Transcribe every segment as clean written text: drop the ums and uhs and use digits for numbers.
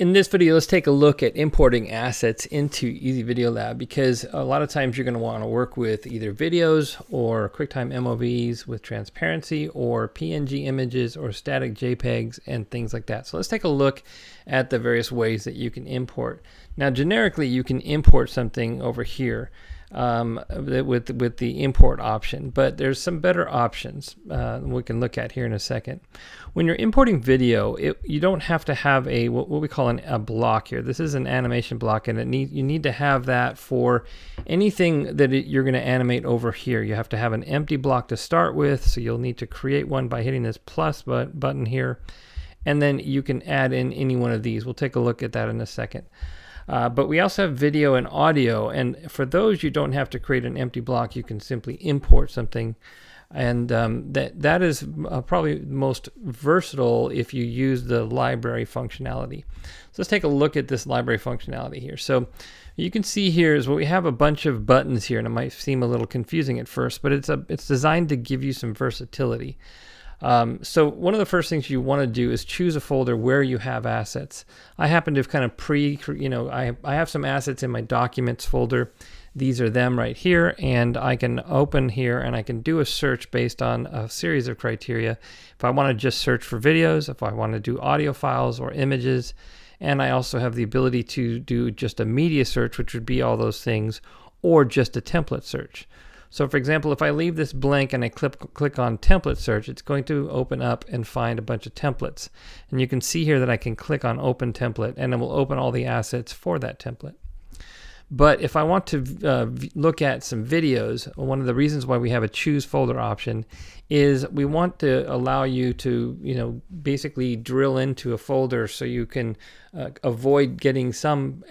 In this video, let's take a look at importing assets into Easy Video Lab, because a lot of times you're going to want to work with either videos or QuickTime MOVs with transparency, or PNG images or static JPEGs and things like that. So let's take a look at the various ways that you can import. Now, generically, you can import something over here with the import option, but there's some better options we can look at here in a second. When you're importing video, you don't have to have what we call a block here. This is an animation block, and you need to have that for anything that you're going to animate over here. You have to have an empty block to start with, so you'll need to create one by hitting this plus button here, and then you can add in any one of these. We'll take a look at that in a second. But we also have video and audio, and for those you don't have to create an empty block. You can simply import something, and that is probably most versatile if you use the library functionality. So let's take a look at this library functionality here. So you can see here is what we have: a bunch of buttons here, and it might seem a little confusing at first, but it's designed to give you some versatility. So one of the first things you want to do is choose a folder where you have assets. I happen to have kind of I have some assets in my documents folder. These are them right here, and I can open here and I can do a search based on a series of criteria. If I want to just search for videos, if I want to do audio files or images, and I also have the ability to do just a media search, which would be all those things, or just a template search. So for example, if I leave this blank and I click on template search, it's going to open up and find a bunch of templates. And you can see here that I can click on open template, and it will open all the assets for that template. But if I want to look at some videos, one of the reasons why we have a choose folder option is we want to allow you to, basically drill into a folder so you can avoid getting some,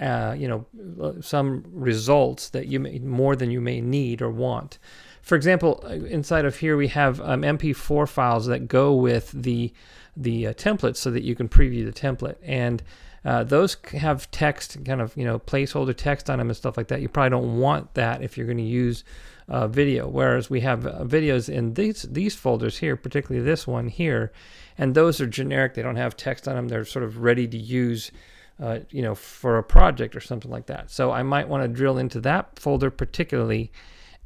some results that more than you may need or want. For example, inside of here we have MP4 files that go with the template so that you can preview the template, and those have text, kind of placeholder text on them and stuff like that. You probably don't want that if you're going to use video, whereas we have videos in these folders here, particularly this one here, and those are generic. They don't have text on them. They're sort of ready to use for a project or something like that. So I might want to drill into that folder particularly,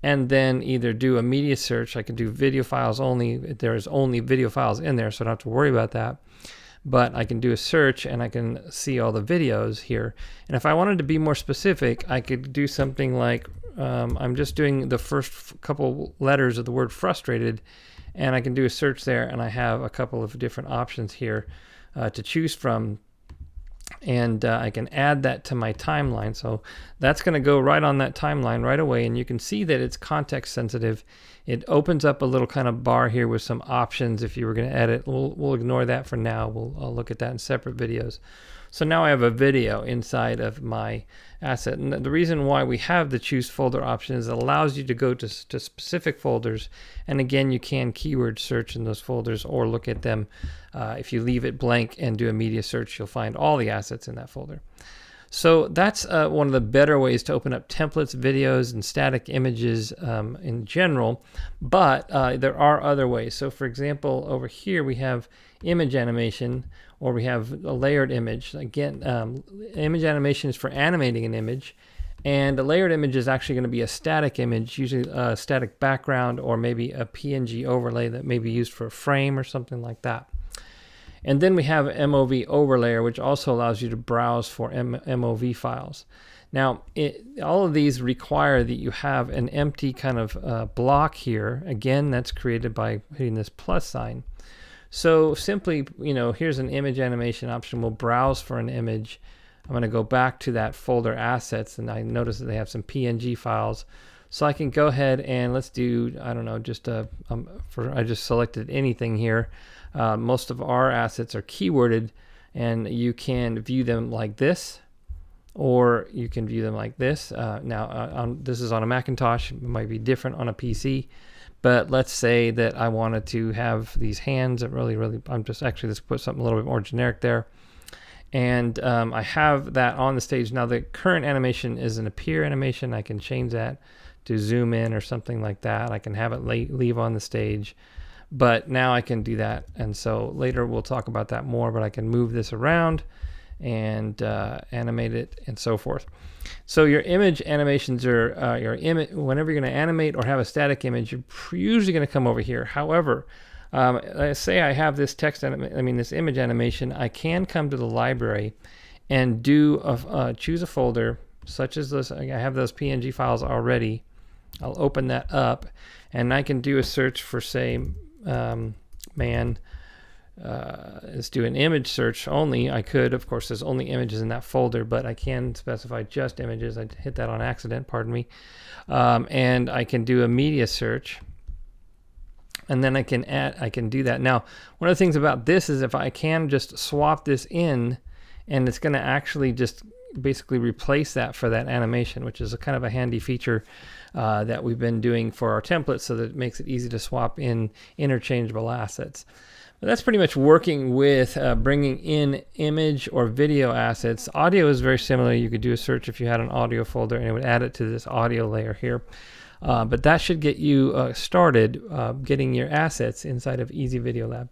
and then either do a media search. I can do video files only. There's only video files in there, so I don't have to worry about that. But I can do a search and I can see all the videos here. And if I wanted to be more specific, I could do something like, I'm just doing the first couple letters of the word frustrated, and I can do a search there, and I have a couple of different options here to choose from. And I can add that to my timeline. So that's going to go right on that timeline right away. And you can see that it's context sensitive. It opens up a little kind of bar here with some options if you were going to edit. We'll ignore that for now. I'll look at that in separate videos. So now I have a video inside of my asset. And the reason why we have the choose folder option is it allows you to go to specific folders. And again, you can keyword search in those folders or look at them. If you leave it blank and do a media search, you'll find all the assets in that folder. So that's one of the better ways to open up templates, videos, and static images in general. But there are other ways. So for example, over here we have image animation, or we have a layered image. Again, image animation is for animating an image, and a layered image is actually going to be a static image, usually a static background, or maybe a PNG overlay that may be used for a frame or something like that. And then we have MOV overlayer, which also allows you to browse for MOV files. Now, all of these require that you have an empty kind of block here. Again, that's created by hitting this plus sign. So simply, here's an image animation option. We'll browse for an image. I'm going to go back to that folder assets, and I notice that they have some PNG files. So I can go ahead and let's do, I don't know, just I just selected anything here. Most of our assets are keyworded, and you can view them like this, or you can view them like this. This is on a Macintosh. It might be different on a PC. But let's say that I wanted to have these hands that let's put something a little bit more generic there. And I have that on the stage. Now the current animation is an appear animation. I can change that to zoom in or something like that. I can have it leave on the stage. But now I can do that. And so later we'll talk about that more, but I can move this around and animate it and so forth. So your image animations are your image. Whenever you're going to animate or have a static image, you're usually going to come over here. However, let's say I have this this image animation. I can come to the library and do choose a folder such as this. I have those PNG files already. I'll open that up, and I can do a search for, say, man. Let's do an image search only. I could, of course, there's only images in that folder, but I can specify just images. I hit that on accident, pardon me. And I can do a media search, and then I can do that. Now, one of the things about this is if I can just swap this in, and it's going to actually just basically replace that for that animation, which is a kind of a handy feature that we've been doing for our templates, so that it makes it easy to swap in interchangeable assets. But that's pretty much working with bringing in image or video assets. Audio is very similar. You could do a search if you had an audio folder, and it would add it to this audio layer here. But that should get you started getting your assets inside of Easy Video Lab.